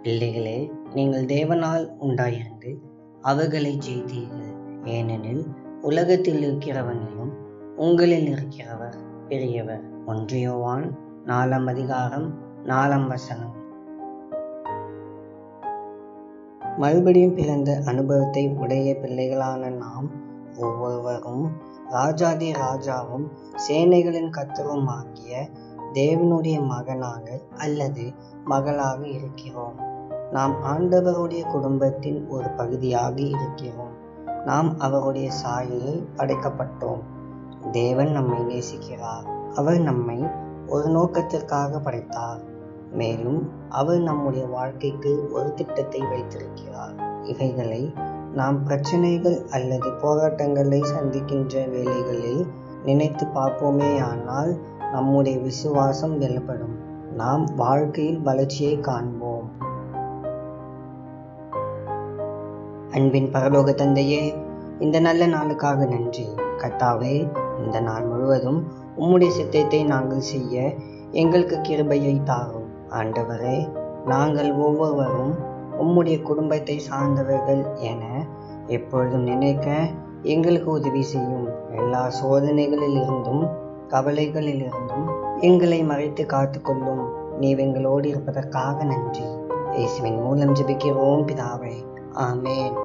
பிள்ளைகளே, நீங்கள் தேவனால் உண்டாயிருந்து அவர்களை ஜெயித்தீர்கள். ஏனெனில் உலகத்தில் இருக்கிறவனையும் உங்களில் இருக்கிறவர் பெரியவர். 1 யோவான் 4:4. மறுபடியும் பிறந்த அனுபவத்தை உடைய பிள்ளைகளான நாம் ஒவ்வொருவரும் ராஜாதி ராஜாவும் சேனைகளின் கர்த்தரும் ஆகிய தேவனுடைய மகனாக அல்லது மகளாக இருக்கிறோம். நாம் ஆண்டவருடைய குடும்பத்தின் ஒரு பகுதியாக இருக்கிறோம். நாம் அவருடைய சாயலில் படைக்கப்பட்டோம். தேவன் நம்மை நேசிக்கிறார். அவர் நம்மை ஒரு நோக்கத்திற்காக படைத்தார். மேலும் அவர் நம்முடைய வாழ்க்கைக்கு ஒரு திட்டத்தை வைத்திருக்கிறார். இவைகளை நாம் பிரச்சனைகள் அல்லது போராட்டங்களை சந்திக்கின்ற வேளைகளில் நினைத்து பார்ப்போமே, ஆனால் நம்முடைய விசுவாசம் வெல்லப்படும். நாம் வாழ்க்கையில் வளர்ச்சியை காண்போம். அன்பின் பரலோக தந்தையே, இந்த நல்ல நாளுக்காக நன்றி. கர்த்தாவே, இந்த நாள் முழுவதும் உம்முடைய சித்தத்தை நாங்கள் செய்ய எங்களுக்கு கிருபையை தாரும். ஆண்டவரே, நாங்கள் ஒவ்வொருவரும் உம்முடைய குடும்பத்தை சார்ந்தவர்கள் என எப்பொழுதும் நினைக்க எங்களுக்கு உதவி செய்யும். எல்லா சோதனைகளில் இருந்தும் கவலைகளில் இருந்தும் எங்களை மறைத்து காத்துக்கொள்ளும். நீர் எங்களோடு இருப்பதற்காக நன்றி. இயேசுவின் மூலம் ஜெபிக்கிறோம் பிதாவே. ஆமென்.